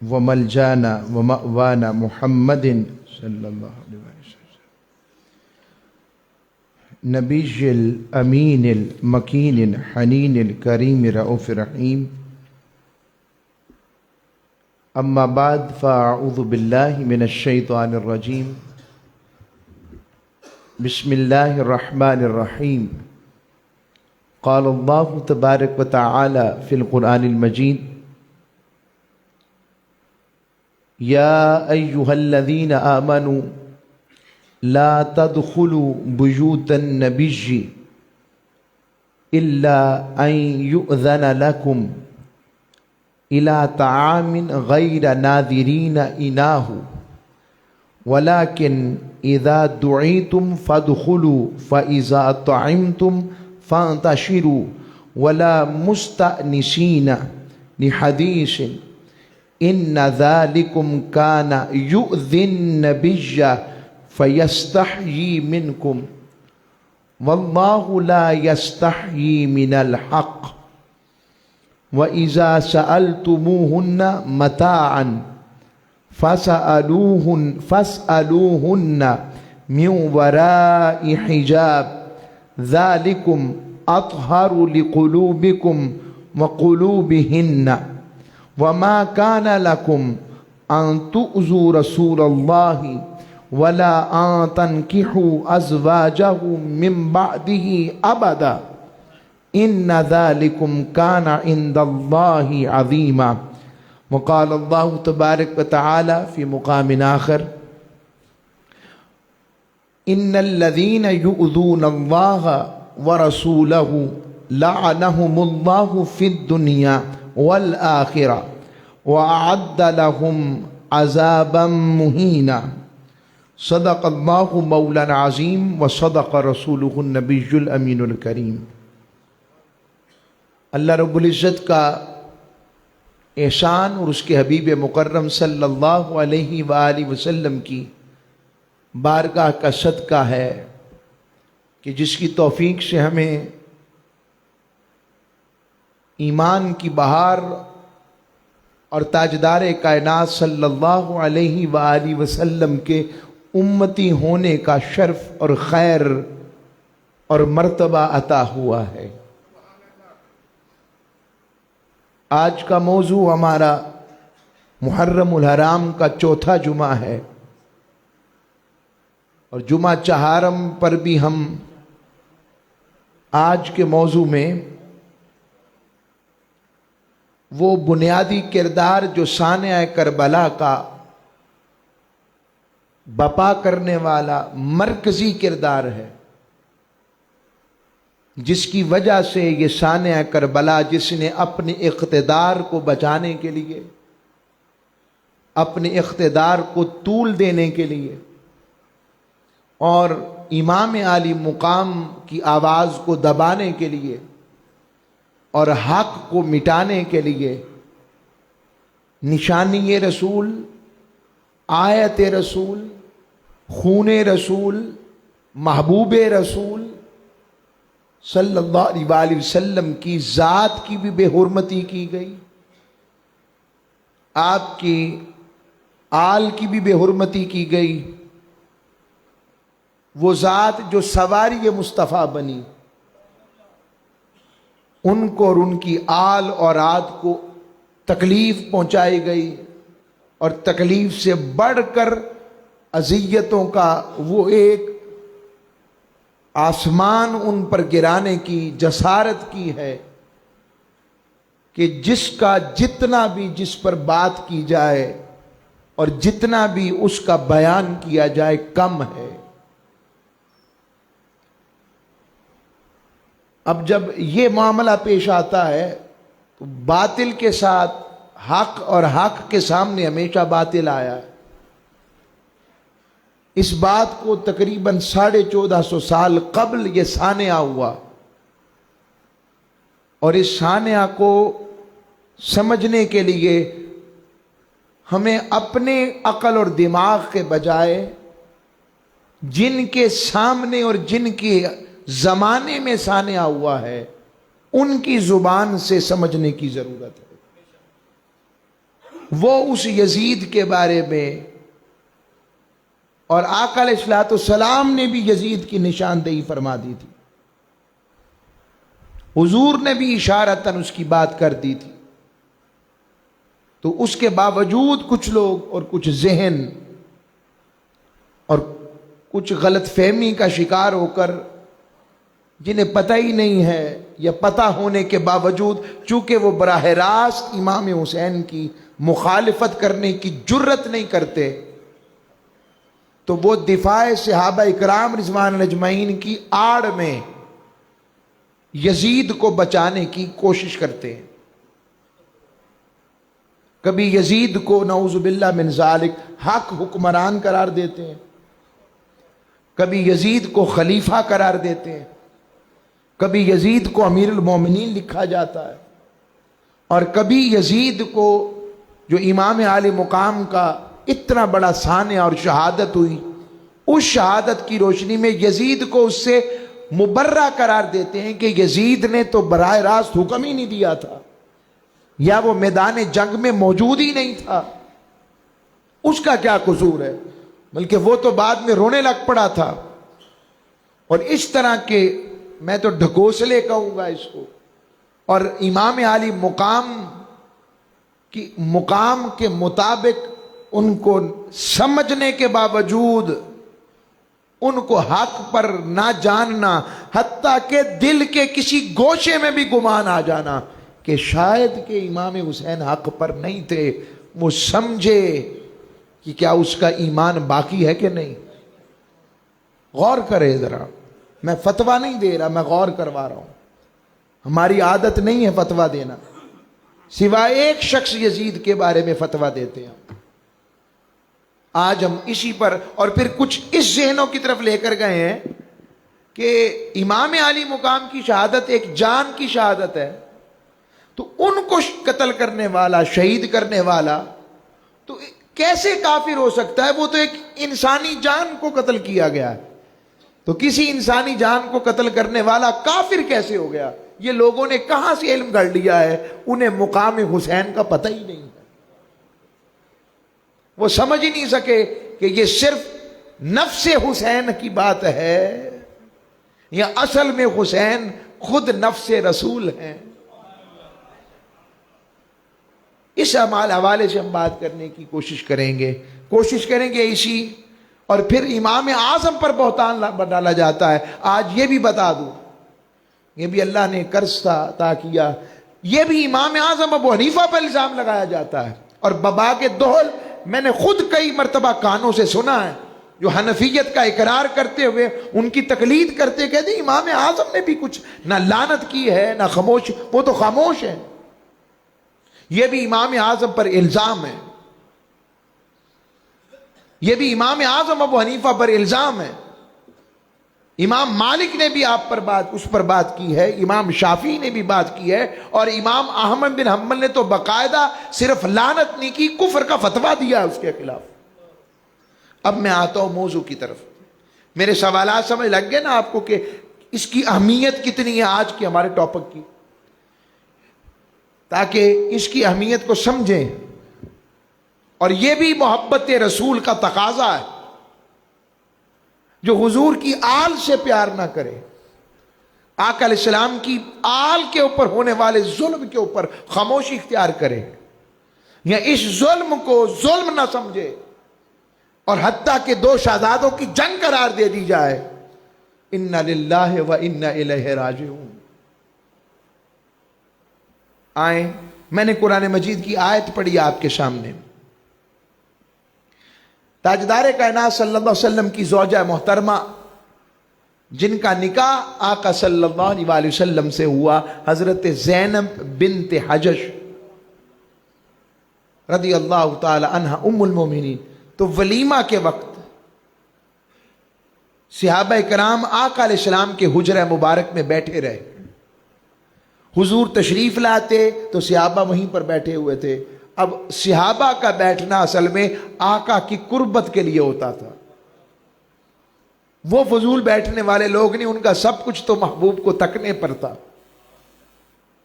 وملجانا ومأوانا محمد صلی اللہ علیہ وسلم نبی الامین المکین الحنین الکریم رؤوف رحیم اما بعد فاعوذ باللہ من الشیطان الرجیم بسم اللہ الرحمن الرحیم قال اللہ تبارک وتعالی فی القرآن المجید یا ایہا الذین آمنوا لا تدخلوا بیوت النبی الا ان یؤذن لکم الى طعام غیر ناظرین اناہ ولكن اذا دعیتم فادخلوا فاذا طعمتم فانتشروا ولا مستأنسین لحدیث ان ذلكم كان يؤذي النبي فيستحيي منكم والله لا يستحيي من الحق وإذا سألتموهن متاعا فاسألوهن من وراء حجاب ذلكم أطهر لقلوبكم وقلوبهن وما كان لكم أن تؤذوا رسول الله ولا أن تنكحوا أزواجه من بعده أبدا إن ذلكم كان عند الله عظيما وقال الله تبارك وتعالى في مقام آخر إن الذين يؤذون الله ورسوله لعنهم الله في الدنيا والآخرة وأعد لهم عذابا مهينا صدق الله مولانا العظيم وصدق رسوله النبي الأمين الكريم۔ اللہ رب العزت کا احسان اور اس کے حبیب مکرم صلی اللہ علیہ وآلہ وسلم کی بارگاہ کا صدقہ ہے کہ جس کی توفیق سے ہمیں ایمان کی بہار اور تاجدار کائنات صلی اللہ علیہ وآلہ وسلم کے امتی ہونے کا شرف اور خیر اور مرتبہ عطا ہوا ہے۔ آج کا موضوع ہمارا محرم الحرام کا چوتھا جمعہ ہے اور جمعہ چہارم پر بھی ہم آج کے موضوع میں وہ بنیادی کردار جو سانحہ کربلا کا بپا کرنے والا مرکزی کردار ہے، جس کی وجہ سے یہ سانحہ کربلا، جس نے اپنے اقتدار کو بچانے کے لیے، اپنے اقتدار کو طول دینے کے لیے اور امام عالی مقام کی آواز کو دبانے کے لیے اور حق کو مٹانے کے لیے نشانی رسول، آیت رسول، خون رسول، محبوب رسول صلی اللہ علیہ وسلم کی ذات کی بھی بے حرمتی کی گئی، آپ کی آل کی بھی بے حرمتی کی گئی۔ وہ ذات جو سواری مصطفیٰ بنی، ان کو اور ان کی آل اور آد کو تکلیف پہنچائی گئی اور تکلیف سے بڑھ کر اذیتوں کا وہ ایک آسمان ان پر گرانے کی جسارت کی ہے کہ جس کا جتنا بھی جس پر بات کی جائے اور جتنا بھی اس کا بیان کیا جائے کم ہے۔ اب جب یہ معاملہ پیش آتا ہے تو باطل کے ساتھ حق اور حق کے سامنے ہمیشہ باطل آیا ہے۔ اس بات کو تقریباً 1450 سال قبل یہ سانحہ ہوا اور اس سانحہ کو سمجھنے کے لیے ہمیں اپنے عقل اور دماغ کے بجائے جن کے سامنے اور جن کے زمانے میں سانحہ ہوا ہے ان کی زبان سے سمجھنے کی ضرورت ہے۔ وہ اس یزید کے بارے میں، اور آقا علیہ الصلوۃ والسلام نے بھی یزید کی نشاندہی فرما دی تھی، حضور نے بھی اشارتاً اس کی بات کر دی تھی، تو اس کے باوجود کچھ لوگ اور کچھ ذہن اور کچھ غلط فہمی کا شکار ہو کر، جنہیں پتہ ہی نہیں ہے یا پتہ ہونے کے باوجود چونکہ وہ براہ راست امام حسین کی مخالفت کرنے کی جرت نہیں کرتے، تو وہ دفاع صحابہ اکرام رضوان اللہ اجمعین کی آڑ میں یزید کو بچانے کی کوشش کرتے ہیں۔ کبھی یزید کو نعوذ باللہ من ذالک حق حکمران قرار دیتے ہیں، کبھی یزید کو خلیفہ قرار دیتے ہیں، کبھی یزید کو امیر المومنین لکھا جاتا ہے، اور کبھی یزید کو، جو امام عالی مقام کا اتنا بڑا سانحہ اور شہادت ہوئی، اس شہادت کی روشنی میں یزید کو اس سے مبرہ قرار دیتے ہیں کہ یزید نے تو براہ راست حکم ہی نہیں دیا تھا، یا وہ میدان جنگ میں موجود ہی نہیں تھا، اس کا کیا قصور ہے، بلکہ وہ تو بعد میں رونے لگ پڑا تھا۔ اور اس طرح کے میں تو ڈھکوسلے کہوں گا اس کو، اور امام عالی مقام کے مطابق ان کو سمجھنے کے باوجود ان کو حق پر نہ جاننا، حتیٰ کہ دل کے کسی گوشے میں بھی گمان آ جانا کہ شاید کہ امام حسین حق پر نہیں تھے، وہ سمجھے کہ کیا اس کا ایمان باقی ہے کہ نہیں۔ غور کرے ذرا، میں فتویٰ نہیں دے رہا، میں غور کروا رہا ہوں، ہماری عادت نہیں ہے فتویٰ دینا، سوائے ایک شخص یزید کے بارے میں فتویٰ دیتے ہیں۔ آج ہم اسی پر، اور پھر کچھ اس ذہنوں کی طرف لے کر گئے ہیں کہ امام علی مقام کی شہادت ایک جان کی شہادت ہے، تو ان کو قتل کرنے والا، شہید کرنے والا تو کیسے کافر ہو سکتا ہے؟ وہ تو ایک انسانی جان کو قتل کیا گیا ہے، تو کسی انسانی جان کو قتل کرنے والا کافر کیسے ہو گیا؟ یہ لوگوں نے کہاں سے علم گھڑ لیا ہے؟ انہیں مقام حسین کا پتہ ہی نہیں ہے، وہ سمجھ ہی نہیں سکے کہ یہ صرف نفس حسین کی بات ہے یا اصل میں حسین خود نفس رسول ہیں۔ اس حوالے سے ہم بات کرنے کی کوشش کریں گے اسی، اور پھر امام اعظم پر بہتان ڈالا جاتا ہے۔ آج یہ بھی بتا دوں، یہ بھی اللہ نے کرز عطا کیا، یہ بھی امام اعظم ابو حنیفہ پر الزام لگایا جاتا ہے، اور ببا کے دوہل میں نے خود کئی مرتبہ کانوں سے سنا ہے، جو حنفیت کا اقرار کرتے ہوئے ان کی تقلید کرتے کہتے ہیں امام اعظم نے بھی کچھ نہ لعنت کی ہے نہ خاموش، وہ تو خاموش ہے۔ یہ بھی امام اعظم پر الزام ہے، یہ بھی امام اعظم ابو حنیفہ پر الزام ہے۔ امام مالک نے بھی اس پر بات کی ہے، امام شافعی نے بھی بات کی ہے، اور امام احمد بن حنبل نے تو باقاعدہ صرف لعنت نہیں کی، کفر کا فتویٰ دیا اس کے خلاف۔ اب میں آتا ہوں موضوع کی طرف، میرے سوالات سمجھ لگ گئے نا آپ کو کہ اس کی اہمیت کتنی ہے آج کے ہمارے ٹاپک کی، تاکہ اس کی اہمیت کو سمجھیں، اور یہ بھی محبت رسول کا تقاضا ہے۔ جو حضور کی آل سے پیار نہ کرے، آقا علیہ السلام کی آل کے اوپر ہونے والے ظلم کے اوپر خاموشی اختیار کرے، یا اس ظلم کو ظلم نہ سمجھے، اور حتیٰ کہ دو شہزادوں کی جنگ قرار دے دی جائے، انا للہ و انا الیہ راجعون۔ آئیں، میں نے قرآن مجید کی آیت پڑھی آپ کے سامنے، تاجدار کائنات صلی اللہ علیہ وسلم کی زوجہ محترمہ جن کا نکاح آقا صلی اللہ علیہ وسلم سے ہوا، حضرت زینب بنت حجش رضی اللہ تعالی عنہ ام المومنین، تو ولیمہ کے وقت صحابہ کرام آقا علیہ السلام کے حجرہ مبارک میں بیٹھے رہے، حضور تشریف لاتے تو صحابہ وہیں پر بیٹھے ہوئے تھے۔ اب صحابہ کا بیٹھنا اصل میں آقا کی قربت کے لیے ہوتا تھا، وہ فضول بیٹھنے والے لوگ نہیں، ان کا سب کچھ تو محبوب کو تکنے پر تھا۔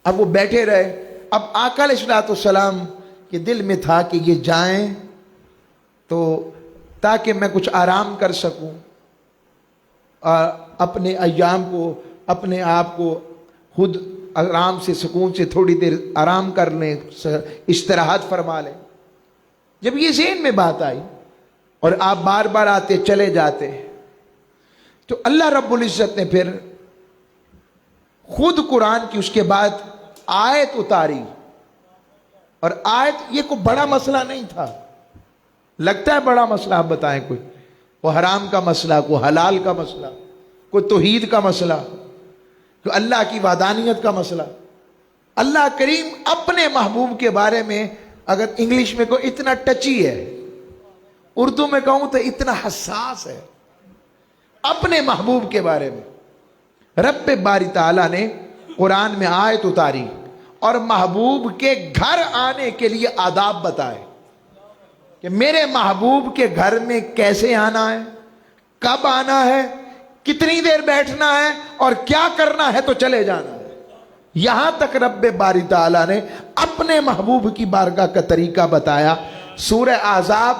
اب وہ بیٹھے رہے، اب آقا علیہ السلام کہ دل میں تھا کہ یہ جائیں تو تاکہ میں کچھ آرام کر سکوں اور اپنے ایام کو، اپنے آپ کو خود آرام سے، سکون سے تھوڑی دیر آرام کر لیں، استراحت فرما لیں۔ جب یہ ذہن میں بات آئی اور آپ بار بار آتے چلے جاتے، تو اللہ رب العزت نے پھر خود قرآن کی اس کے بعد آیت اتاری، اور آیت یہ کوئی بڑا مسئلہ نہیں تھا۔ لگتا ہے بڑا مسئلہ، آپ بتائیں کوئی، وہ حرام کا مسئلہ، کوئی حلال کا مسئلہ، کوئی توحید کا مسئلہ، کوئی اللہ کی وحدانیت کا مسئلہ۔ اللہ کریم اپنے محبوب کے بارے میں اگر انگلش میں کوئی اتنا ٹچی ہے، اردو میں کہوں تو اتنا حساس ہے اپنے محبوب کے بارے میں۔ رب باری تعالیٰ نے قرآن میں آیت اتاری اور محبوب کے گھر آنے کے لیے آداب بتائے کہ میرے محبوب کے گھر میں کیسے آنا ہے، کب آنا ہے، کتنی دیر بیٹھنا ہے اور کیا کرنا ہے تو چلے جانا ہے۔ یہاں تک رب باری تعالیٰ نے اپنے محبوب کی بارگاہ کا طریقہ بتایا۔ سورہ احزاب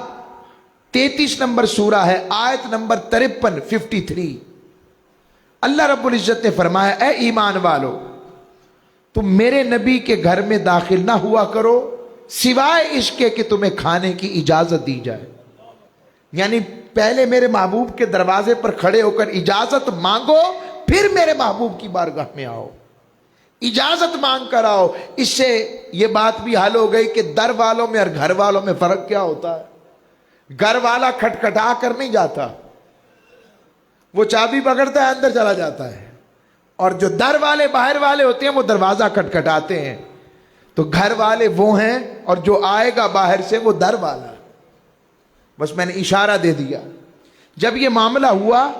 33 نمبر سورہ ہے، آیت نمبر 53 53۔ اللہ رب العزت نے فرمایا، اے ایمان والو، تم میرے نبی کے گھر میں داخل نہ ہوا کرو سوائے اس کے کہ تمہیں کھانے کی اجازت دی جائے۔ یعنی پہلے میرے محبوب کے دروازے پر کھڑے ہو کر اجازت مانگو، پھر میرے محبوب کی بارگاہ میں آؤ، اجازت مانگ کر آؤ۔ اس سے یہ بات بھی حل ہو گئی کہ در والوں میں اور گھر والوں میں فرق کیا ہوتا ہے۔ گھر والا کھٹکھٹا کر نہیں جاتا، وہ چابی پکڑتا ہے اندر چلا جاتا ہے، اور جو در والے باہر والے ہوتے ہیں وہ دروازہ کھٹکھٹاتے ہیں۔ تو گھر والے وہ ہیں اور جو آئے گا باہر سے وہ در والا۔ بس میں نے اشارہ دے دیا۔ جب یہ معاملہ ہوا،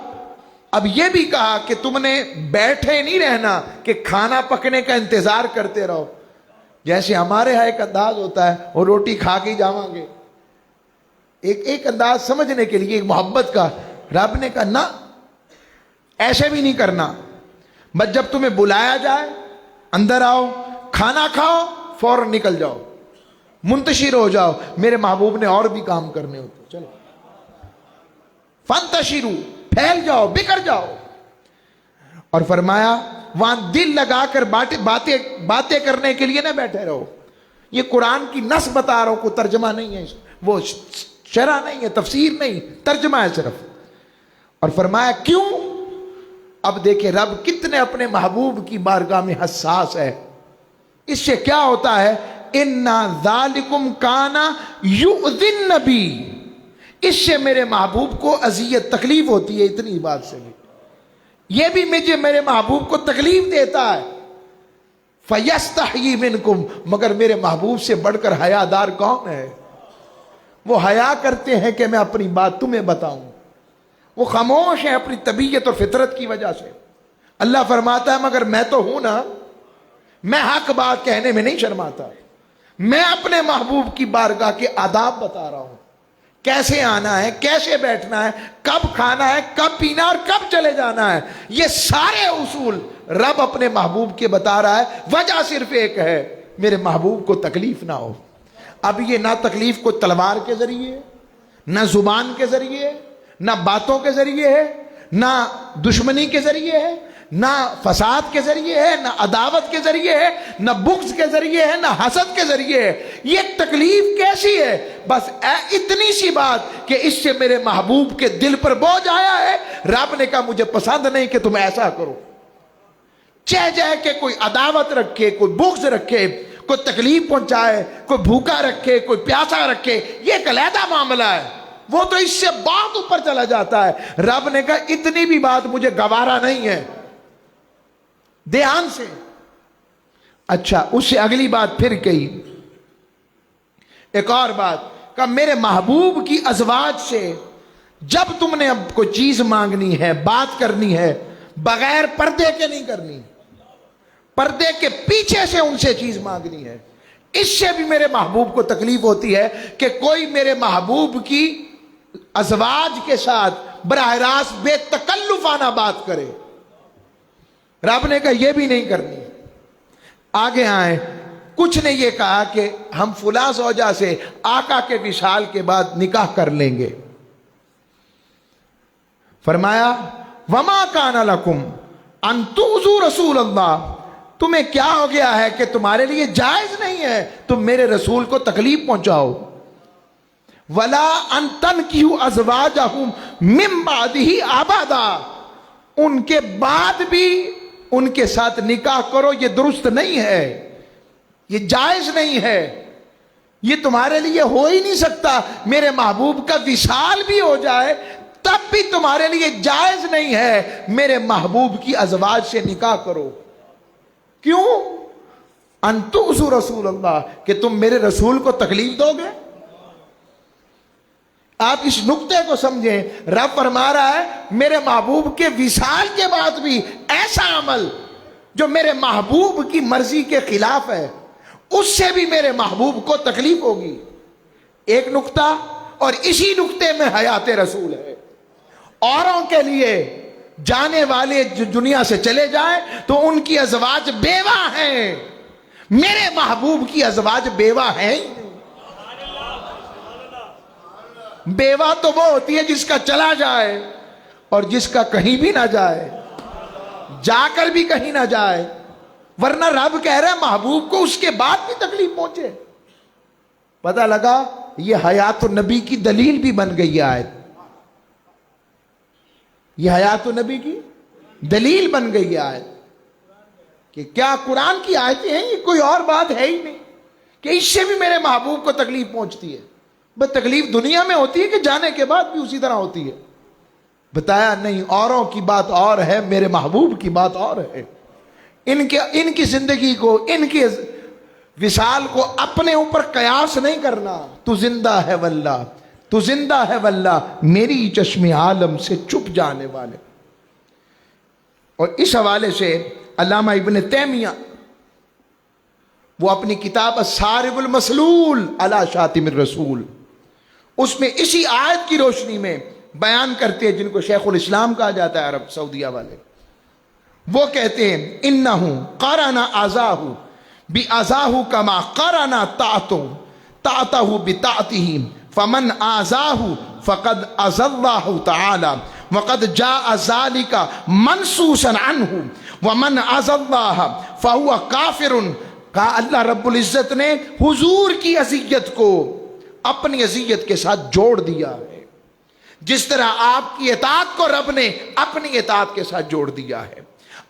اب یہ بھی کہا کہ تم نے بیٹھے نہیں رہنا کہ کھانا پکنے کا انتظار کرتے رہو۔ جیسے ہمارے ہاں ایک انداز ہوتا ہے، وہ روٹی کھا کے جاؤں گے، ایک انداز سمجھنے کے لیے، ایک محبت کا۔ رب نے کہا نہ، ایسے بھی نہیں کرنا۔ بس جب تمہیں بلایا جائے اندر آؤ، کھانا کھاؤ، فوراً نکل جاؤ، منتشر ہو جاؤ۔ میرے محبوب نے اور بھی کام کرنے ہوتے، چلو فانتشروا، پھیل جاؤ، بکھر جاؤ۔ اور فرمایا وہاں دل لگا کر باتیں کرنے کے لیے نہ بیٹھے رہو۔ یہ قرآن کی نص بتا رہا ہوں، کوئی ترجمہ نہیں ہے، وہ شرح نہیں ہے، تفسیر نہیں، ترجمہ ہے صرف۔ اور فرمایا کیوں؟ اب دیکھیں رب کتنے اپنے محبوب کی بارگاہ میں حساس ہے۔ اس سے کیا ہوتا ہے، اِنَّا ذَالِكُمْ كَانَ يُؤْذِي النَّبِيَّ، اس سے میرے محبوب کو اذیت تکلیف ہوتی ہے۔ اتنی بات سے بھی یہ بھی مجھے میرے محبوب کو تکلیف دیتا ہے۔ فَيَسْتَحْيِي مِنْكُمْ، مگر میرے محبوب سے بڑھ کر حیا دار کون ہے؟ وہ حیا کرتے ہیں کہ میں اپنی بات تمہیں بتاؤں، وہ خاموش ہیں اپنی طبیعت اور فطرت کی وجہ سے۔ اللہ فرماتا ہے مگر میں تو ہوں نا، میں حق بات کہنے میں نہیں شرماتا، میں اپنے محبوب کی بارگاہ کے آداب بتا رہا ہوں، کیسے آنا ہے، کیسے بیٹھنا ہے، کب کھانا ہے، کب پینا اور کب چلے جانا ہے۔ یہ سارے اصول رب اپنے محبوب کے بتا رہا ہے۔ وجہ صرف ایک ہے، میرے محبوب کو تکلیف نہ ہو۔ اب یہ نہ تکلیف کو تلوار کے ذریعے، نہ زبان کے ذریعے، نہ باتوں کے ذریعے ہے، نہ دشمنی کے ذریعے ہے، نہ فساد کے ذریعے ہے، نہ عداوت کے ذریعے ہے، نہ بغض کے ذریعے ہے، نہ حسد کے ذریعے ہے۔ یہ تکلیف کیسی ہے؟ بس اتنی سی بات کہ اس سے میرے محبوب کے دل پر بوجھ آیا ہے۔ رب نے کہا مجھے پسند نہیں کہ تم ایسا کرو، چہ جائے کہ کوئی عداوت رکھے، کوئی بغض رکھے، کوئی تکلیف پہنچائے، کوئی بھوکا رکھے، کوئی پیاسا رکھے، یہ ایک علیحدہ معاملہ ہے، وہ تو اس سے بہت اوپر چلا جاتا ہے۔ رب نے کہا اتنی بھی بات مجھے گوارا نہیں ہے، دھیان سے۔ اچھا، اس سے اگلی بات پھر کہی، ایک اور بات کہ میرے محبوب کی ازواج سے جب تم نے اب کوئی چیز مانگنی ہے، بات کرنی ہے، بغیر پردے کے نہیں کرنی، پردے کے پیچھے سے ان سے چیز مانگنی ہے۔ اس سے بھی میرے محبوب کو تکلیف ہوتی ہے کہ کوئی میرے محبوب کی ازواج کے ساتھ براہ راست بے تکلفانہ بات کرے۔ رب نے کہا یہ بھی نہیں کرنی۔ آگے آئیں، کچھ نے یہ کہا کہ ہم فلاں زوجہ سے آقا کے وصال کے بعد نکاح کر لیں گے. فرمایا وما کان لکم ان تؤذوا رسول اللہ، تمہیں کیا ہو گیا ہے کہ تمہارے لیے جائز نہیں ہے تم میرے رسول کو تکلیف پہنچاؤ. ولا ان تنکحوا ازواجہم من بعدہ ابدا، ان کے بعد بھی ان کے ساتھ نکاح کرو، یہ درست نہیں ہے، یہ جائز نہیں ہے، یہ تمہارے لیے ہو ہی نہیں سکتا. میرے محبوب کا وصال بھی ہو جائے تب بھی تمہارے لیے جائز نہیں ہے میرے محبوب کی ازواج سے نکاح کرو. کیوں؟ ان تؤذوا رسول اللہ، کہ تم میرے رسول کو تکلیف دو گے. آپ اس نقطے کو سمجھیں، رب فرما رہا ہے میرے محبوب کے وصال کے بعد بھی ایسا عمل جو میرے محبوب کی مرضی کے خلاف ہے اس سے بھی میرے محبوب کو تکلیف ہوگی. ایک نقطہ، اور اسی نقطے میں حیات رسول ہے. اوروں کے لیے جانے والے جو دنیا سے چلے جائیں تو ان کی ازواج بیوہ ہیں، میرے محبوب کی ازواج بیوہ ہیں ہی نہیں. بیوہ تو وہ ہوتی ہے جس کا چلا جائے اور جس کا کہیں بھی نہ جائے، جا کر بھی کہیں نہ جائے. ورنہ رب کہہ رہا ہے محبوب کو اس کے بعد بھی تکلیف پہنچے. پتہ لگا یہ حیات النبی کی دلیل بھی بن گئی آیت. یہ حیات النبی کی دلیل بن گئی آیت کہ کیا قرآن کی آیتیں ہیں، یہ کوئی اور بات ہے ہی نہیں کہ اس سے بھی میرے محبوب کو تکلیف پہنچتی ہے. بس تکلیف دنیا میں ہوتی ہے کہ جانے کے بعد بھی اسی طرح ہوتی ہے. بتایا نہیں، اوروں کی بات اور ہے، میرے محبوب کی بات اور ہے. ان کی زندگی کو، ان کے وصال کو اپنے اوپر قیاس نہیں کرنا. تو زندہ ہے واللہ، تو زندہ ہے واللہ، میری چشم عالم سے چھپ جانے والے. اور اس حوالے سے علامہ ابن تیمیہ وہ اپنی کتاب الصارم المسلول علی شاتم الرسول، اس میں اسی آیت کی روشنی میں بیان کرتے ہیں، جن کو شیخ الاسلام کہا جاتا ہے عرب سعودیہ والے. وہ کہتے ہیں انہو قرن اذاہ بازاہ کما قرن طاعتہ بطاعتہ فمن آزاہ فقد اذى اللہ تعالی وقد جاء ذلك منصوصا عنہ ومن اذى اللہ فهو کافر. کہا اللہ رب العزت نے حضور کی اذیت کو اپنی اذیت کے ساتھ جوڑ دیا ہے، جس طرح آپ کی اطاعت کو رب نے اپنی اطاعت کے ساتھ جوڑ دیا ہے،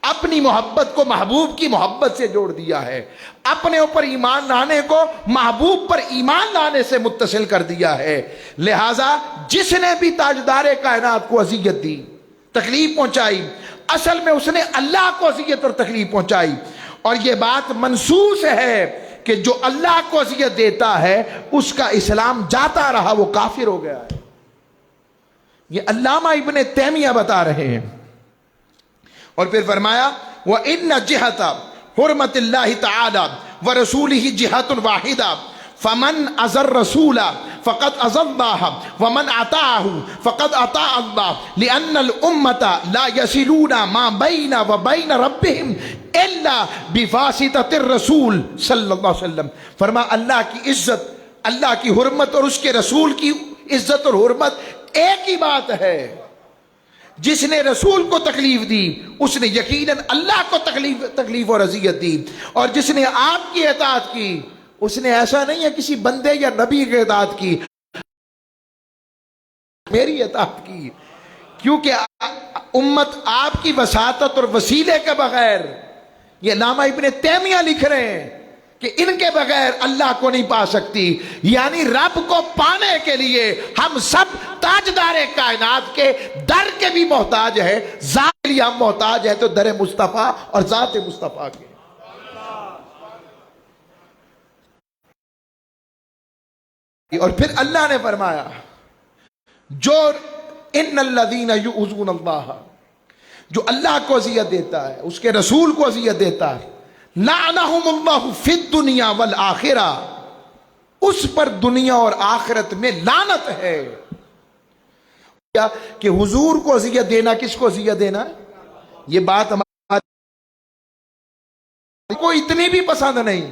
اپنی محبت کو محبوب کی محبت سے جوڑ دیا ہے، اپنے اوپر ایمان لانے کو محبوب پر ایمان لانے سے متصل کر دیا ہے. لہٰذا جس نے بھی تاجدار کائنات کو اذیت دی، تکلیف پہنچائی، اصل میں اس نے اللہ کو اذیت اور تکلیف پہنچائی. اور یہ بات منصوص ہے کہ جو اللہ کو اذیت دیتا ہے اس کا اسلام جاتا رہا، وہ کافر ہو گیا ہے. یہ علامہ ابن تیمیہ بتا رہے ہیں. اور پھر فرمایا وَإِنَّ جِهَةَ حُرْمَةِ اللَّهِ تَعَالَى وَرَسُولِهِ جِهَةٌ وَاحِدَةٌ فَمَنْ أَذَى الرَّسُولَ فَقَدْ أَذَى اللَّهَ وَمَنْ أَطَاعَهُ فَقَدْ أَطَاعَ اللَّهَ لِأَنَّ الْأُمَّةَ لَا يَصِلُونَ مَا بَيْنَ وَبَيْنَ رَبِّهِمْ إِلَّا بِوَاسِطَةِ الرَّسُولِ صلی اللہ علیہ وسلم. فرما اللہ کی عزت، اللہ کی حرمت اور اس کے رسول کی عزت اور حرمت ایک ہی بات ہے. جس نے رسول کو تکلیف دی اس نے یقیناً اللہ کو تکلیف اور اذیت دی، اور جس نے آپ کی اطاعت کی اس نے ایسا نہیں ہے کسی بندے یا نبی کی اطاعت کی، میری اطاعت کی. کیونکہ امت آپ کی وساطت اور وسیلے کے بغیر، یہ علامہ ابن تیمیہ لکھ رہے ہیں کہ ان کے بغیر اللہ کو نہیں پا سکتی. یعنی رب کو پانے کے لیے ہم سب تاجدار کائنات کے در کے بھی محتاج ہیں. ذات کے لیے ہم محتاج ہیں تو در مصطفیٰ اور ذات مصطفیٰ کے. اور پھر اللہ نے فرمایا جو ان الذین یؤذون اللہ، جو اللہ کو اذیت دیتا ہے، اس کے رسول کو اذیت دیتا ہے، لعنہم اللہ فی الدنیا والآخرہ، اس پر دنیا اور آخرت میں لعنت ہے. کہ حضور کو اذیت دینا، کس کو اذیت دینا ہے؟ یہ بات ہماری کو اتنی بھی پسند نہیں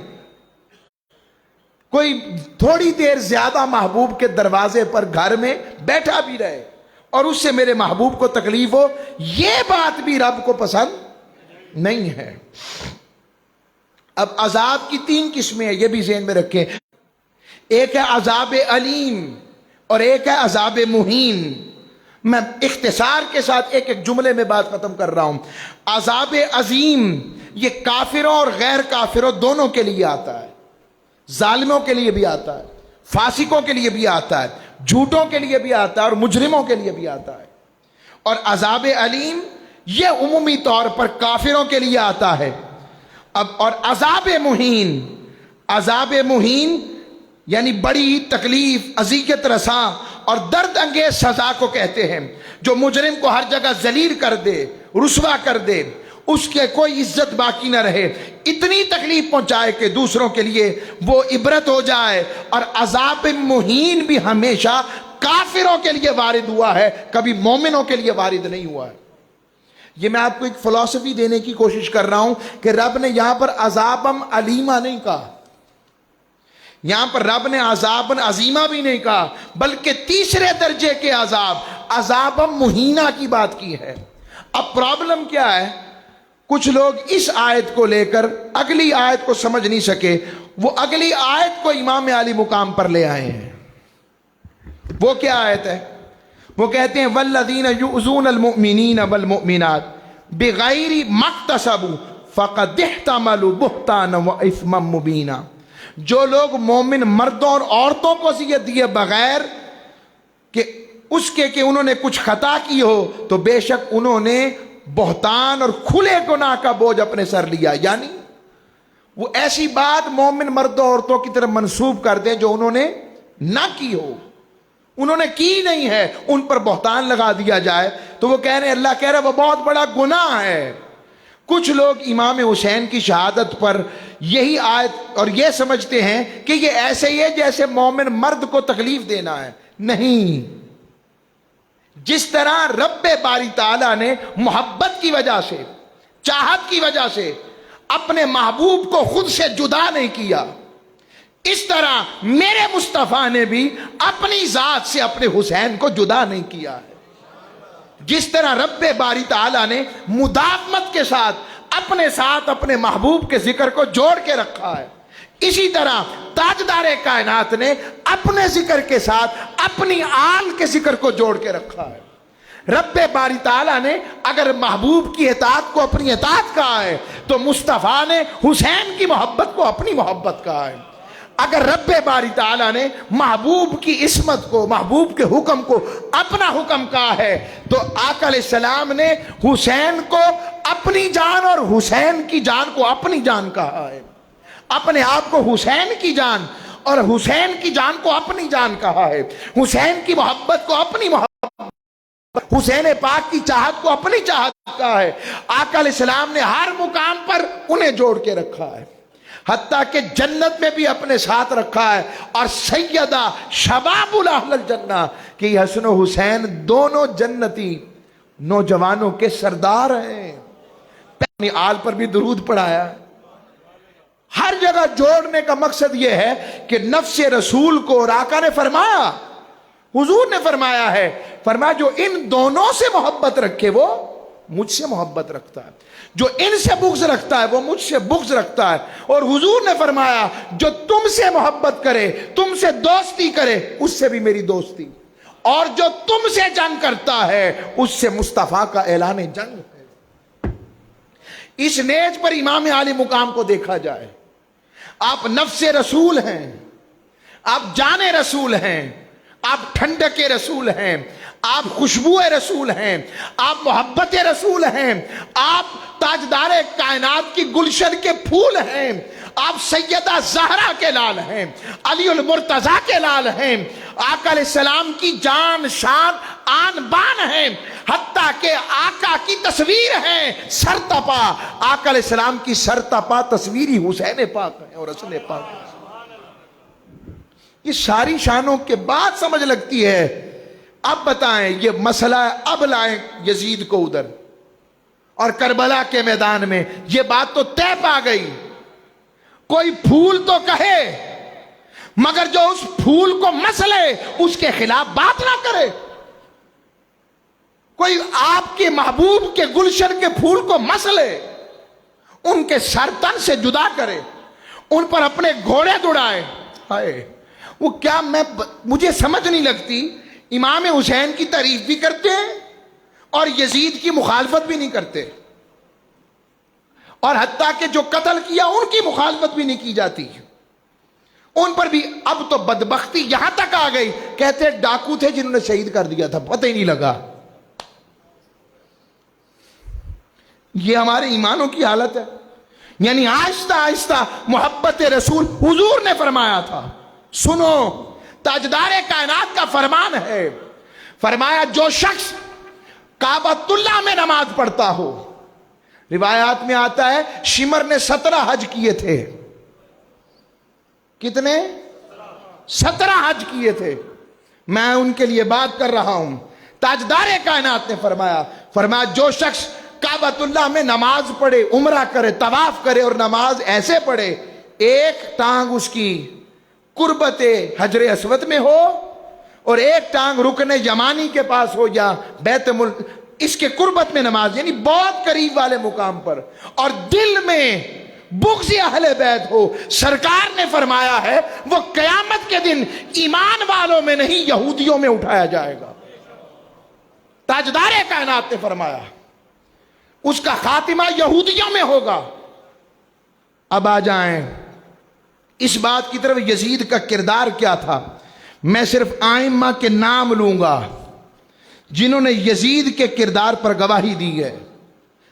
کوئی تھوڑی دیر زیادہ محبوب کے دروازے پر گھر میں بیٹھا بھی رہے اور اس سے میرے محبوب کو تکلیف ہو، یہ بات بھی رب کو پسند نہیں ہے۔ اب عذاب کی 3 قسمیں ہیں، یہ بھی ذہن میں رکھیں۔ ایک ہے عذاب علیم اور ایک ہے عذاب مہین۔ میں اختصار کے ساتھ ایک ایک جملے میں بات ختم کر رہا ہوں۔ عذاب عظیم یہ کافروں اور غیر کافروں دونوں کے لیے آتا ہے، ظالموں کے لیے بھی آتا ہے، فاسقوں کے لیے بھی آتا ہے، جھوٹوں کے لیے بھی آتا ہے اور مجرموں کے لیے بھی آتا ہے۔ اور عذاب علیم یہ عمومی طور پر کافروں کے لیے آتا ہے۔ اب اور عذاب مہین یعنی بڑی تکلیف، اذیت رساں اور درد انگیز سزا کو کہتے ہیں، جو مجرم کو ہر جگہ ذلیل کر دے، رسوا کر دے، اس کے کوئی عزت باقی نہ رہے، اتنی تکلیف پہنچائے کہ دوسروں کے لیے وہ عبرت ہو جائے۔ اور عذاب مہین بھی ہمیشہ کافروں کے لیے وارد ہوا ہے، کبھی مومنوں کے لیے وارد نہیں ہوا ہے۔ یہ میں آپ کو ایک فلسفی دینے کی کوشش کر رہا ہوں کہ رب نے یہاں پر عذابم علیمہ نہیں کہا، یہاں پر رب نے عذابن عظیمہ بھی نہیں کہا، بلکہ تیسرے درجے کے عذابم مہینہ کی بات کی ہے۔ اب پرابلم کیا ہے؟ کچھ لوگ اس آیت کو لے کر اگلی آیت کو سمجھ نہیں سکے، وہ اگلی آیت کو امام علی مقام پر لے آئے ہیں۔ وہ کیا آیت ہے؟ وہ کہتے ہیں والذین یؤذون المؤمنین والمؤمنات بغیر ما اکتسبوا فقد احتملوا بہتانا واثما مبینا۔ جو لوگ مومن مردوں اور عورتوں کو اذیت دیے بغیر کہ اس کے کہ انہوں نے کچھ خطا کی ہو، تو بے شک انہوں نے بہتان اور کھلے گناہ کا بوجھ اپنے سر لیا۔ یعنی وہ ایسی بات مومن مردوں عورتوں کی طرف منسوب کر دیں جو انہوں نے نہ کی ہو، انہوں نے کی نہیں ہے، ان پر بہتان لگا دیا جائے، تو وہ کہہ رہے ہیں، اللہ کہہ رہا ہے وہ بہت بڑا گناہ ہے۔ کچھ لوگ امام حسین کی شہادت پر یہی آیت اور یہ سمجھتے ہیں کہ یہ ایسے ہی ہے جیسے مومن مرد کو تکلیف دینا ہے۔ نہیں، جس طرح رب باری تعالیٰ نے محبت کی وجہ سے، چاہت کی وجہ سے اپنے محبوب کو خود سے جدا نہیں کیا، اس طرح میرے مصطفیٰ نے بھی اپنی ذات سے اپنے حسین کو جدا نہیں کیا ہے۔ جس طرح رب باری تعالیٰ نے مداومت کے ساتھ اپنے محبوب کے ذکر کو جوڑ کے رکھا ہے، اسی طرح تاجدار کائنات نے اپنے ذکر کے ساتھ اپنی آل کے ذکر کو جوڑ کے رکھا ہے۔ رب باری تعالیٰ نے اگر محبوب کی اطاعت کو اپنی اطاعت کہا ہے تو مصطفیٰ نے حسین کی محبت کو اپنی محبت کہا ہے۔ اگر رب باری تعالیٰ نے محبوب کی عصمت کو، محبوب کے حکم کو اپنا حکم کہا ہے تو آقا علیہ السلام نے حسین کو اپنی جان اور حسین کی جان کو اپنی جان کہا ہے، اپنے آپ کو حسین کی جان اور حسین کی جان کو اپنی جان کہا ہے، حسین کی محبت کو اپنی محبت، حسین پاک کی چاہت کو اپنی چاہت کہا ہے۔ آقا علیہ السلام نے ہر مقام پر انہیں جوڑ کے رکھا ہے، حتیٰ کہ جنت میں بھی اپنے ساتھ رکھا ہے۔ اور سیدہ شباب اہل الجنہ کہ حسن و حسین دونوں جنتی نوجوانوں کے سردار ہیں، اپنی آل پر بھی درود پڑھایا ہے۔ ہر جگہ جوڑنے کا مقصد یہ ہے کہ نفس رسول کو، اور آقا نے فرمایا، حضور نے فرمایا ہے، فرمایا جو ان دونوں سے محبت رکھے وہ مجھ سے محبت رکھتا ہے، جو ان سے بغض رکھتا ہے وہ مجھ سے بغض رکھتا ہے۔ اور حضور نے فرمایا جو تم سے محبت کرے، تم سے دوستی کرے، اس سے بھی میری دوستی، اور جو تم سے جنگ کرتا ہے اس سے مصطفیٰ کا اعلان جنگ ہے۔ اس نیز پر امام عالی مقام کو دیکھا جائے، آپ نفس رسول ہیں، آپ جان رسول ہیں، آپ ٹھنڈک رسول ہیں، آپ خوشبو رسول ہیں، آپ محبت رسول ہیں، آپ تاجدار کائنات کی گلشن کے پھول ہیں، آپ سیدہ زہرا کے لال ہیں، علی المرتضیٰ کے لال ہیں، آقا علیہ السلام کی جان شان آن بان ہیں، حتیٰ کہ آقا کی تصویر ہے سرتپا، آقا علیہ السلام کی سرتپا تصویری حسین پاک ہے اور حسن پاک ہے۔ یہ ساری شانوں کے بعد سمجھ لگتی ہے۔ اب بتائیں یہ مسئلہ اب لائیں یزید کو ادھر اور کربلا کے میدان میں، یہ بات تو طے پا گئی، کوئی پھول تو کہے، مگر جو اس پھول کو مس لے اس کے خلاف بات نہ کرے. کوئی آپ کے محبوب کے گلشن کے پھول کو مس لے, ان کے سر تن سے جدا کرے, ان پر اپنے گھوڑے دوڑائے, ہائے وہ کیا, مجھے سمجھ نہیں لگتی. امام حسین کی تعریف بھی کرتے ہیں اور یزید کی مخالفت بھی نہیں کرتے, اور حتیٰ کہ جو قتل کیا ان کی مخالفت بھی نہیں کی جاتی. ان پر بھی اب تو بدبختی یہاں تک آ گئی, کہتے ڈاکو تھے جنہوں نے شہید کر دیا تھا, پتہ ہی نہیں لگا. یہ ہمارے ایمانوں کی حالت ہے. یعنی آہستہ آہستہ محبت رسول, حضور نے فرمایا تھا, سنو تاجدار کائنات کا فرمان ہے, فرمایا جو شخص کعبۃ اللہ میں نماز پڑھتا ہو, روایات میں آتا ہے شمر نے 17 حج کیے تھے. کتنے؟ 17 حج کیے تھے. میں ان کے لیے بات کر رہا ہوں. تاجدار کائنات نے فرمایا جو شخص کعبۃ اللہ میں نماز پڑھے, عمرہ کرے, طواف کرے اور نماز ایسے پڑھے ایک ٹانگ اس کی قربت حجر اسود میں ہو اور ایک ٹانگ رکن یمانی کے پاس ہو یا بیت اس کے قربت میں نماز, یعنی بہت قریب والے مقام پر, اور دل میں بغض اہل بیت ہو, سرکار نے فرمایا ہے وہ قیامت کے دن ایمان والوں میں نہیں یہودیوں میں اٹھایا جائے گا. تاجدار کائنات نے فرمایا اس کا خاتمہ یہودیوں میں ہوگا. اب آ جائیں اس بات کی طرف, یزید کا کردار کیا تھا. میں صرف آئمہ کے نام لوں گا جنہوں نے یزید کے کردار پر گواہی دی ہے.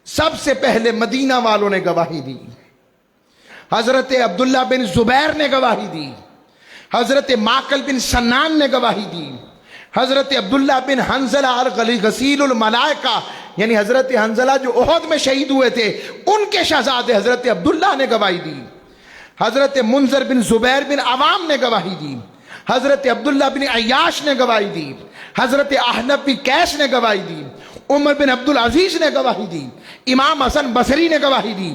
سب سے پہلے مدینہ والوں نے گواہی دی, حضرت عبداللہ بن زبیر نے گواہی دی, حضرت ماقل بن سنان نے گواہی دی, حضرت عبداللہ بن حنظلہ غسیل الملائکہ یعنی حضرت حنظلہ جو احد میں شہید ہوئے تھے ان کے شہزادے حضرت عبداللہ نے گواہی دی, حضرت منذر بن زبیر بن عوام نے گواہی دی, حضرت عبداللہ بن عیاش نے گواہی دی, حضرت احنف بن قیس نے گواہی دی, عمر بن عبدالعزیز نے گواہی دی, امام حسن بصری نے گواہی دی,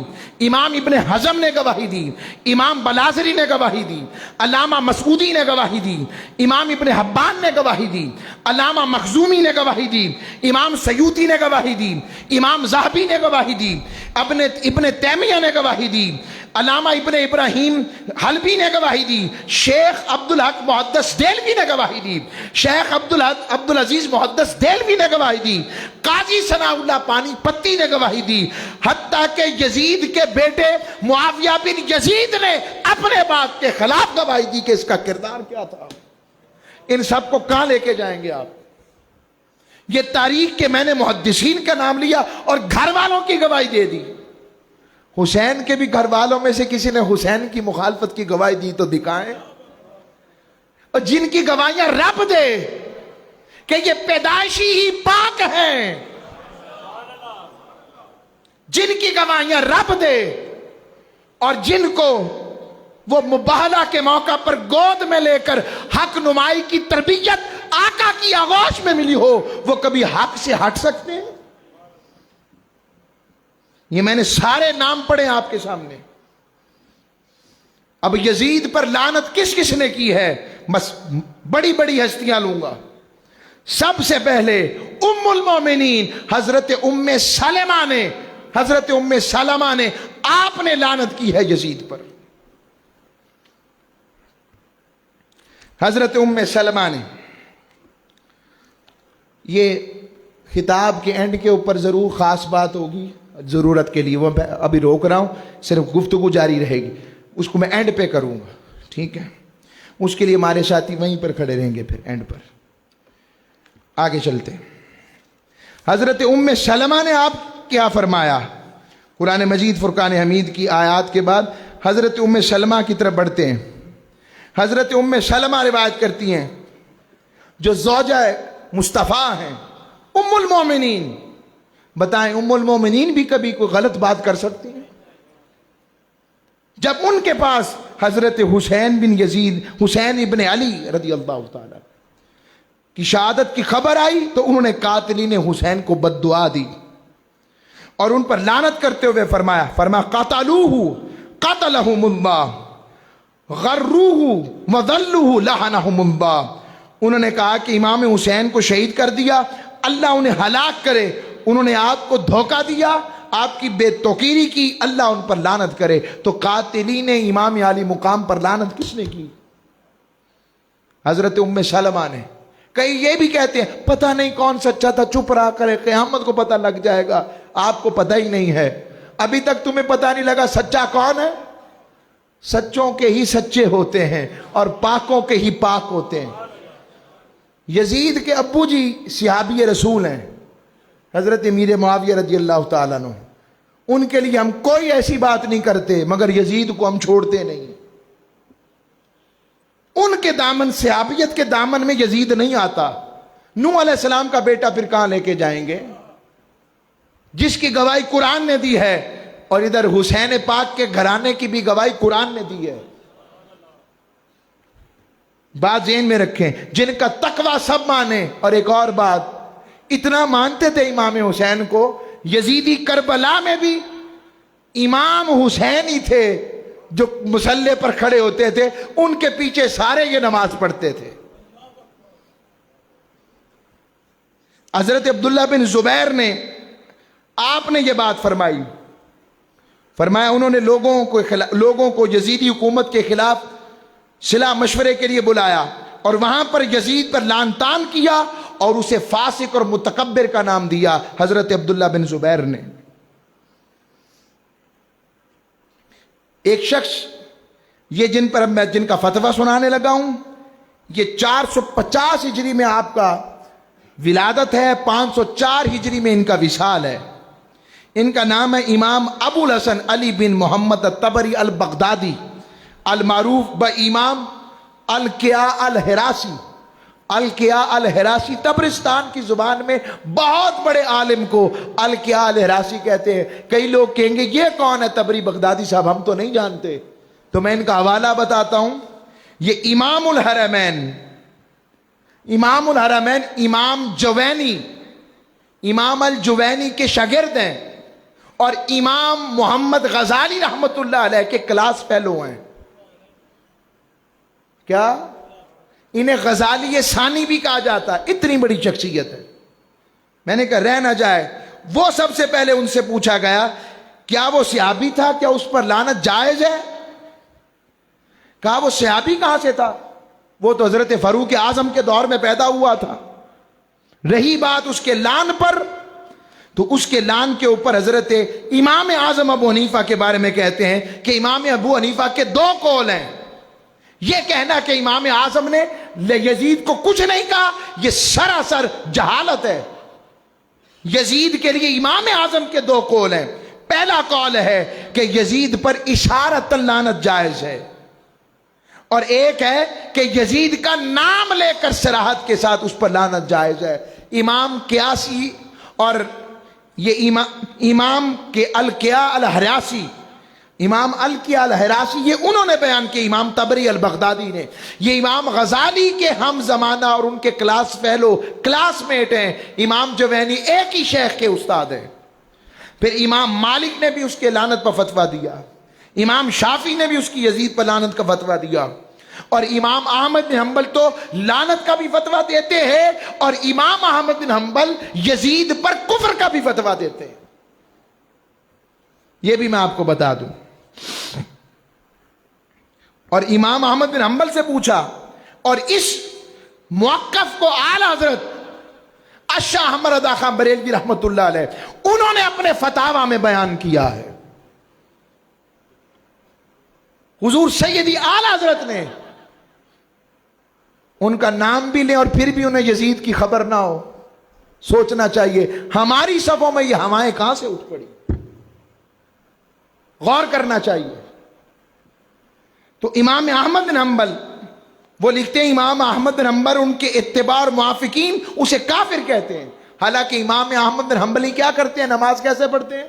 امام ابن حزم نے گواہی دی, امام بلازری نے گواہی دی, علامہ مسعودی نے گواہی دی, امام ابن حبان نے گواہی دی, علامہ مخزومی نے گواہی دی, امام سیوطی نے گواہی دی, امام ذہبی نے گواہی دی, ابن تیمیہ نے گواہی دی, علامہ ابن ابراہیم حلبی نے گواہی دی, شیخ عبدالحق محدث دہلوی نے گواہی دی, شیخ عبدالعزیز محدث دہلوی نے گواہی دی, قاضی ثناء اللہ پانی پتی نے گواہی دی, حتیٰ کہ یزید کے بیٹے معاویہ بن یزید نے اپنے باپ کے خلاف گواہی دی کہ اس کا کردار کیا تھا. ان سب کو کہاں لے کے جائیں گے آپ؟ یہ تاریخ کے میں نے محدثین کا نام لیا اور گھر والوں کی گواہی دے دی. حسین کے بھی گھر والوں میں سے کسی نے حسین کی مخالفت کی گواہی دی تو دکھائیں, اور جن کی گواہیاں رب دے کہ یہ پیدائشی ہی پاک ہیں, جن کی گواہیاں رب دے اور جن کو وہ مباہلہ کے موقع پر گود میں لے کر حق نمائی کی تربیت آقا کی آغوش میں ملی ہو, وہ کبھی حق سے ہٹ سکتے ہیں؟ یہ میں نے سارے نام پڑھے آپ کے سامنے. اب یزید پر لعنت کس کس نے کی ہے؟ بس بڑی بڑی ہستیاں لوں گا. سب سے پہلے ام المومنین حضرت ام سلمہ نے آپ نے لعنت کی ہے یزید پر. حضرت ام سلمہ نے, یہ خطاب کے اینڈ کے اوپر ضرور خاص بات ہوگی ضرورت کے لیے, وہ ابھی روک رہا ہوں, صرف گفتگو جاری رہے گی, اس کو میں اینڈ پہ کروں گا, ٹھیک ہے؟ اس کے لیے ہمارے ساتھی وہیں پر کھڑے رہیں گے. پھر اینڈ پر آگے چلتے ہیں. حضرت ام سلمہ نے آپ کیا فرمایا؟ قرآن مجید فرقان حمید کی آیات کے بعد حضرت ام سلمہ کی طرف بڑھتے ہیں. حضرت ام سلمہ روایت کرتی ہیں جو زوجہ مصطفیٰ ہیں, ام المومنین. بتائیں ام المومنین بھی کبھی کوئی غلط بات کر سکتی ہیں؟ جب ان کے پاس حضرت حسین بن یزید, حسین ابن علی رضی اللہ تعالی کی شہادت کی خبر آئی تو انہوں نے قاتلین حسین کو بد دعا دی اور ان پر لعنت کرتے ہوئے فرمایا قاتلوہ قاتلہم اللہ, غروہ وضلوہ لعنہم اللہ، انہوں نے کہا کہ امام حسین کو شہید کر دیا، اللہ انہیں ہلاک کرے، انہوں نے آپ کو دھوکہ دیا، آپ کی بے توقیری کی، اللہ ان پر لعنت کرے۔ تو قاتلین امام علی مقام پر لعنت کس نے کی؟ حضرت ام سلمہ نے۔ کئی یہ بھی کہتے ہیں پتہ نہیں کون سچا تھا، چپ رہا کرے، قیامت کو پتہ لگ جائے گا۔ آپ کو پتہ ہی نہیں ہے، ابھی تک تمہیں پتہ نہیں لگا سچا کون ہے؟ سچوں کے ہی سچے ہوتے ہیں اور پاکوں کے ہی پاک ہوتے ہیں۔ یزید کے ابو جی صحابی رسول ہیں، حضرت امیر معاویہ رضی اللہ تعالیٰ عنہ۔ ان کے لیے ہم کوئی ایسی بات نہیں کرتے، مگر یزید کو ہم چھوڑتے نہیں۔ ان کے دامن، صحابیت کے دامن میں یزید نہیں آتا۔ نوح علیہ السلام کا بیٹا پھر کہاں لے کے جائیں گے، جس کی گواہی قرآن نے دی ہے، اور ادھر حسین پاک کے گھرانے کی بھی گواہی قرآن نے دی ہے۔ بات ذہن میں رکھیں، جن کا تقوی سب مانے۔ اور ایک اور بات، اتنا مانتے تھے امام حسین کو، یزیدی کربلا میں بھی امام حسین ہی تھے جو مسلح پر کھڑے ہوتے تھے، ان کے پیچھے سارے یہ نماز پڑھتے تھے۔ حضرت عبداللہ بن زبیر نے، آپ نے یہ بات فرمائی، فرمایا انہوں نے لوگوں کو یزیدی حکومت کے خلاف صلاح مشورے کے لیے بلایا، اور وہاں پر یزید پر لعن طعن کیا، اور اسے فاسق اور متکبر کا نام دیا حضرت عبداللہ بن زبیر نے۔ ایک شخص، یہ جن پر میں جن کا فتویٰ سنانے لگا ہوں، یہ 450 ہجری میں آپ کا ولادت ہے، 504 ہجری میں ان کا وصال ہے۔ ان کا نام ہے امام ابو الحسن علی بن محمد الطبری البغدادی، المعروف بامام القیاء الحراسی۔ القیاء الحراسی تبرستان کی زبان میں بہت بڑے عالم کو القیاء الحراسی کہتے ہیں۔ کئی لوگ کہیں گے یہ کون ہے تبری بغدادی صاحب، ہم تو نہیں جانتے، تو میں ان کا حوالہ بتاتا ہوں۔ یہ امام الحرمین، امام جوینی، امام الجوینی کے شاگرد ہیں، اور امام محمد غزالی رحمت اللہ علیہ کے کلاس فیلو ہیں۔ کیا انہیں غزالی ثانی بھی کہا جاتا ہے، اتنی بڑی شخصیت ہے۔ میں نے کہا رہ نہ جائے، وہ سب سے پہلے ان سے پوچھا گیا کیا وہ صحابی تھا، کیا اس پر لعنت جائز ہے؟ کہا وہ صحابی کہاں سے تھا، وہ تو حضرت فاروق اعظم کے دور میں پیدا ہوا تھا۔ رہی بات اس کے لعن پر، تو اس کے لعن کے اوپر حضرت امام اعظم ابو حنیفہ کے بارے میں کہتے ہیں کہ امام ابو حنیفہ کے 2 قول ہیں۔ یہ کہنا کہ امام اعظم نے یزید کو کچھ نہیں کہا، یہ سراسر جہالت ہے۔ یزید کے لیے امام اعظم کے 2 قول ہیں۔ پہلا قول ہے کہ یزید پر اشارۃ لعنت جائز ہے، اور ایک ہے کہ یزید کا نام لے کر صراحت کے ساتھ اس پر لعنت جائز ہے۔ امام قیاسی اور یہ امام کے القیاء الحراسی، امام القیاء الحراسی، یہ انہوں نے بیان کیا، امام طبری البغدادی نے۔ یہ امام غزالی کے ہم زمانہ اور ان کے کلاس فیلو، کلاس میٹ ہیں۔ امام جوینی ایک ہی شیخ کے استاد ہیں۔ پھر امام مالک نے بھی اس کے لعنت پر فتویٰ دیا، امام شافعی نے بھی اس کی یزید پر لعنت کا فتویٰ دیا، اور امام احمد بن حنبل تو لعنت کا بھی فتویٰ دیتے ہیں، اور امام احمد بن حنبل یزید پر کفر کا بھی فتویٰ دیتے ہیں۔ یہ بھی میں آپ کو بتا دوں۔ اور امام احمد بن حنبل سے پوچھا، اور اس موقف کو اعلی حضرت الشاہ احمد رضا خان بریلوی رحمت اللہ علیہ انہوں نے اپنے فتاوی میں بیان کیا ہے۔ حضور سیدی اعلی حضرت نے، ان کا نام بھی لیں اور پھر بھی انہیں یزید کی خبر نہ ہو، سوچنا چاہیے ہماری صفوں میں یہ ہوائیں کہاں سے اٹھ پڑی، غور کرنا چاہیے۔ تو امام احمد بن حنبل وہ لکھتے ہیں، امام احمد بن حنبل ان کے اتباع اور موافقین اسے کافر کہتے ہیں۔ حالانکہ امام احمد بن حنبل کیا کرتے ہیں، نماز کیسے پڑھتے ہیں؟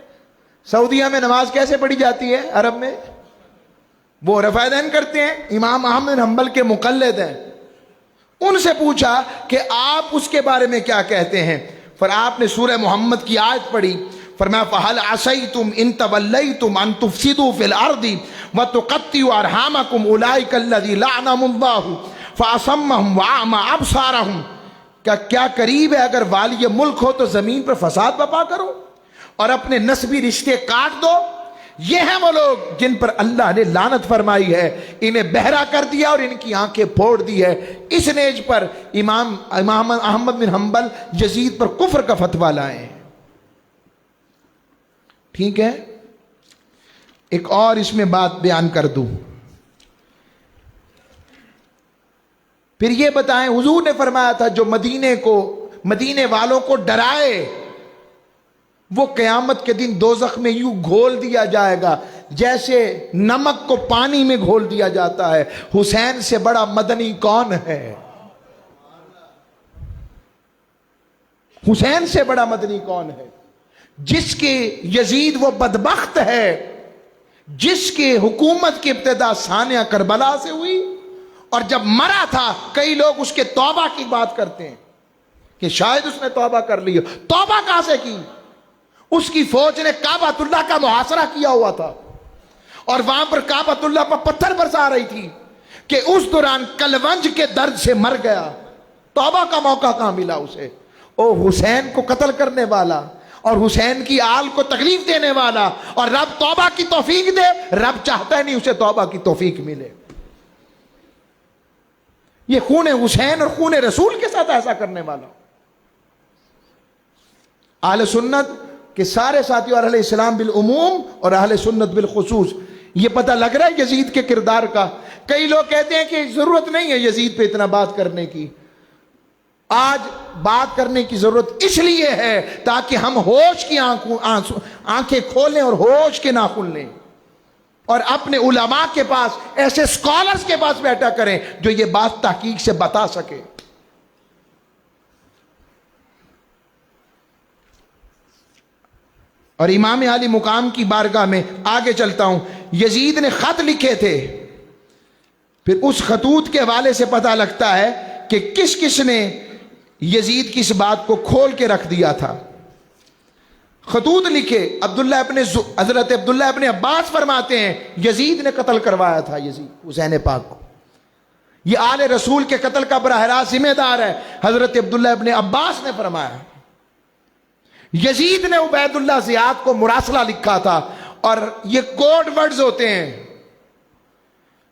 سعودیہ میں نماز کیسے پڑھی جاتی ہے، عرب میں؟ وہ رفع دین کرتے ہیں۔ امام احمد بن حنبل کے مقلد ہیں۔ ان سے پوچھا کہ آپ اس کے بارے میں کیا کہتے ہیں، پھر آپ نے سورہ محمد کی آیت پڑھی، فرمایا فَهَلْ عَصَيْتُمْ إِن تَوَلَّيْتُمْ أَن تُفْسِدُوا فِي الْأَرْضِ وَتُقَطِّعُوا أَرْحَامَكُمْ أُولَٰئِكَ الَّذِي لَعَنَهُمُ اللَّهُ فَأَصَمَّهُمْ وَأَعْمَىٰ أَبْصَارَهُمْ کیا قریب ہے اگر والی ملک ہو تو زمین پر فساد برپا کرو اور اپنے نسبی رشتے کاٹ دو؟ یہ ہیں وہ لوگ جن پر اللہ نے لعنت فرمائی ہے، انہیں بہرا کر دیا اور ان کی آنکھیں پھوڑ دی ہے۔ اس نیج پر امام احمد بن حنبل یزید پر کفر کا فتویٰ لائے ہیں۔ ٹھیک ہے، ایک اور اس میں بات بیان کر دوں، پھر یہ بتائیں، حضور نے فرمایا تھا جو مدینے والوں کو ڈرائے وہ قیامت کے دن دوزخ میں یوں گھول دیا جائے گا جیسے نمک کو پانی میں گھول دیا جاتا ہے۔ حسین سے بڑا مدنی کون ہے؟ حسین سے بڑا مدنی کون ہے؟ جس کے یزید وہ بدبخت ہے جس کے حکومت کی ابتدا ثانیہ کربلا سے ہوئی، اور جب مرا تھا کئی لوگ اس کے توبہ کی بات کرتے ہیں کہ شاید اس نے توبہ کر لی ہو۔ توبہ کہاں سے کی؟ اس کی فوج نے کعبۃ اللہ کا محاصرہ کیا ہوا تھا اور وہاں پر کعبۃ اللہ پر پتھر برسا رہی تھی کہ اس دوران کلونج کے درد سے مر گیا۔ توبہ کا موقع کہاں ملا اسے؟ او حسین کو قتل کرنے والا اور حسین کی آل کو تکلیف دینے والا، اور رب توبہ کی توفیق دے، رب چاہتا ہے نہیں اسے توبہ کی توفیق ملے۔ یہ خون حسین اور خون رسول کے ساتھ ایسا کرنے والا۔ اہل سنت کہ سارے ساتھی اور اہل اسلام بالعموم اور اہل سنت بالخصوص یہ پتہ لگ رہا ہے یزید کے کردار کا۔ کئی لوگ کہتے ہیں کہ ضرورت نہیں ہے یزید پہ اتنا بات کرنے کی۔ آج بات کرنے کی ضرورت اس لیے ہے تاکہ ہم ہوش کی آنکھیں کھولیں اور ہوش کے ناخن لیں، اور اپنے علماء کے پاس، ایسے سکالرز کے پاس بیٹھا کریں جو یہ بات تحقیق سے بتا سکے۔ اور امام علی مقام کی بارگاہ میں آگے چلتا ہوں، یزید نے خط لکھے تھے، پھر اس خطوط کے حوالے سے پتہ لگتا ہے کہ کس کس نے یزید کی اس بات کو کھول کے رکھ دیا تھا۔ خطوط لکھے حضرت عبداللہ ابن عباس فرماتے ہیں یزید نے قتل کروایا تھا یزید حسین پاک کو، یہ آل رسول کے قتل کا براہ راست ذمہ دار ہے۔ حضرت عبداللہ ابن عباس نے فرمایا یزید نے عبید اللہ زیاد کو مراسلہ لکھا تھا، اور یہ کوڈ ورڈز ہوتے ہیں،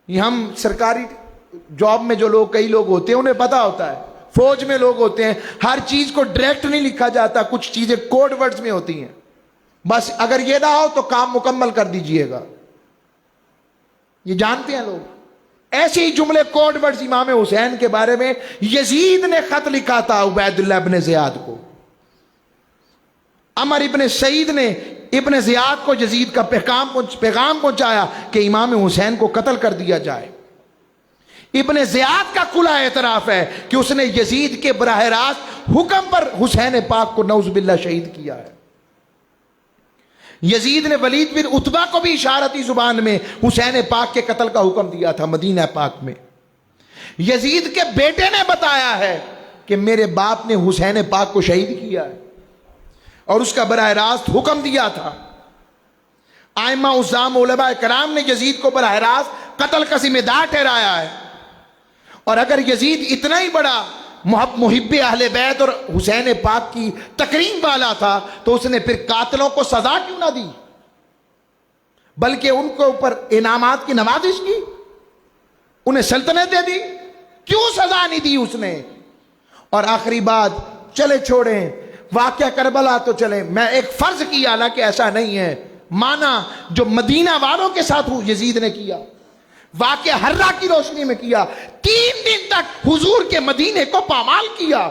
یہ ہم سرکاری جاب میں جو لوگ کئی لوگ ہوتے ہیں انہیں پتا ہوتا ہے، فوج میں لوگ ہوتے ہیں، ہر چیز کو ڈائریکٹ نہیں لکھا جاتا، کچھ چیزیں کوڈ ورڈز میں ہوتی ہیں، بس اگر یہ نہ ہو تو کام مکمل کر دیجئے گا، یہ جانتے ہیں لوگ۔ ایسے ہی جملے کوڈ ورڈز امام حسین کے بارے میں یزید نے خط لکھا تھا عبید اللہ ابن زیاد کو۔ عمر ابن سعید نے ابن زیاد کو یزید کا پیغام پہنچایا کہ امام حسین کو قتل کر دیا جائے۔ ابن زیاد کا کھلا اعتراف ہے کہ اس نے یزید کے براہ راست حکم پر حسین پاک کو نعوذ باللہ شہید کیا ہے۔ یزید نے ولید بن عتبہ کو بھی اشارتی زبان میں حسین پاک کے قتل کا حکم دیا تھا مدینہ پاک میں۔ یزید کے بیٹے نے بتایا ہے کہ میرے باپ نے حسین پاک کو شہید کیا ہے اور اس کا براہ راست حکم دیا تھا۔ ائمہ عظام علماء کرام نے یزید کو براہ راست قتل کا ذمہ دار ٹھہرایا ہے، اور اگر یزید اتنا ہی بڑا محب اہل بیت اور حسین پاک کی تکریم والا تھا تو اس نے پھر قاتلوں کو سزا کیوں نہ دی، بلکہ ان کے اوپر انعامات کی نوازش کی، انہیں سلطنت دے دی، کیوں سزا نہیں دی اس نے؟ اور آخری بات، چلے چھوڑیں واقعہ کربلا تو چلے، میں ایک فرض کیا حالانکہ ایسا نہیں ہے، مانا جو مدینہ والوں کے ساتھ یزید نے کیا، واقعہ حرہ کی روشنی میں کیا، 3 دن تک حضور کے مدینے کو پامال کیا،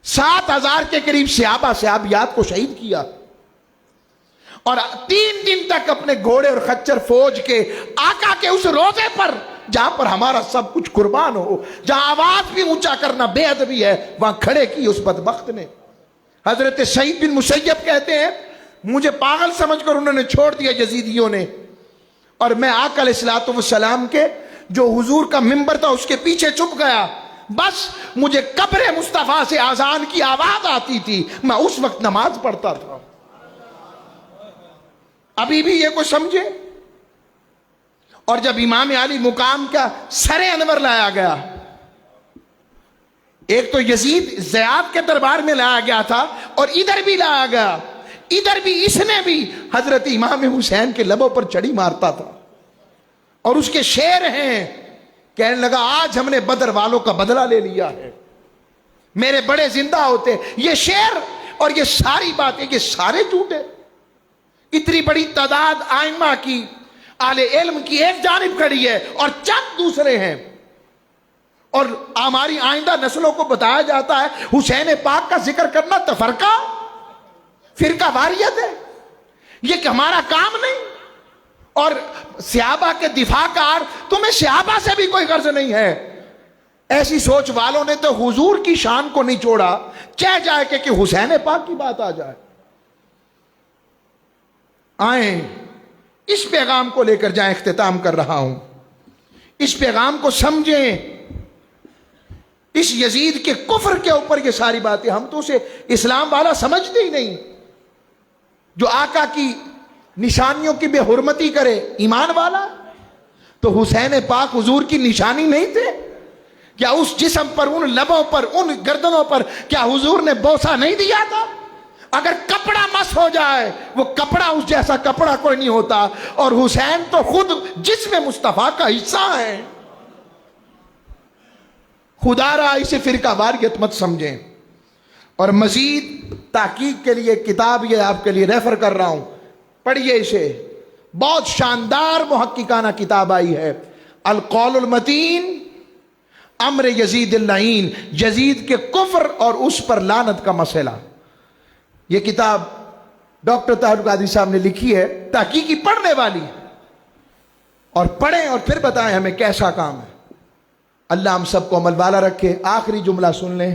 7,000 کے قریب صحابہ صحابیات کو شہید کیا، اور 3 دن تک اپنے گھوڑے اور خچر فوج کے آقا کے اس روزے پر جہاں پر ہمارا سب کچھ قربان ہو، جہاں آواز بھی اونچا کرنا بے ادبی ہے، وہاں کھڑے کی اس بدبخت نے۔ حضرت سعید بن مسیب کہتے ہیں مجھے پاگل سمجھ کر انہوں نے چھوڑ دیا یزیدیوں نے، اور میں آقا علیہ الصلوۃ والسلام کے جو حضور کا منبر تھا اس کے پیچھے چھپ گیا، بس مجھے قبر مصطفیٰ سے اذان کی آواز آتی تھی، میں اس وقت نماز پڑھتا تھا۔ ابھی بھی یہ کوئی سمجھے؟ اور جب امام علی مقام کا سر انور لایا گیا، ایک تو یزید زیاد کے دربار میں لایا گیا تھا اور ادھر بھی لایا گیا، ادھر بھی اس نے بھی حضرت امام حسین کے لبوں پر چڑی مارتا تھا، اور اس کے شعر ہیں، کہنے لگا آج ہم نے بدر والوں کا بدلہ لے لیا ہے، میرے بڑے زندہ ہوتے۔ یہ شعر اور یہ ساری باتیں، یہ سارے جھوٹے۔ اتنی بڑی تعداد آئمہ کی، اہل علم کی ایک جانب کھڑی ہے اور چند دوسرے ہیں، اور ہماری آئندہ نسلوں کو بتایا جاتا ہے حسین پاک کا ذکر کرنا تفرقہ، فرقہ واریت ہے، یہ کہ ہمارا کام نہیں۔ اور صحابہ کے دفاع کا تمہیں صحابہ سے بھی کوئی غرض نہیں ہے۔ ایسی سوچ والوں نے تو حضور کی شان کو نہیں چھوڑا، چاہے جائے کہ حسین پاک کی بات آ جائے۔ آئیں اس پیغام کو لے کر جائیں، اختتام کر رہا ہوں، اس پیغام کو سمجھیں، اس یزید کے کفر کے اوپر یہ ساری باتیں، ہم تو اسے اسلام والا سمجھتے ہی نہیں، جو آقا کی نشانیوں کی بے حرمتی کرے ایمان والا؟ تو حسین پاک حضور کی نشانی نہیں تھے؟ کیا اس جسم پر، ان لبوں پر، ان گردنوں پر کیا حضور نے بوسہ نہیں دیا تھا؟ اگر کپڑا مس ہو جائے، وہ کپڑا اس جیسا کپڑا کوئی نہیں ہوتا، اور حسین تو خود جسم مصطفیٰ کا حصہ ہے۔ خدا را اسے فرقہ واریت مت سمجھیں۔ اور مزید تحقیق کے لیے کتاب یہ آپ کے لیے ریفر کر رہا ہوں، پڑھیے اسے، بہت شاندار محققانہ کتاب آئی ہے، القول المتین امر یزید اللعین، یزید کے کفر اور اس پر لعنت کا مسئلہ۔ یہ کتاب ڈاکٹر طاہر القادری صاحب نے لکھی ہے، تحقیقی پڑھنے والی، اور پڑھیں اور پھر بتائیں ہمیں کیسا کام ہے۔ اللہ ہم سب کو عمل والا رکھے۔ آخری جملہ سن لیں،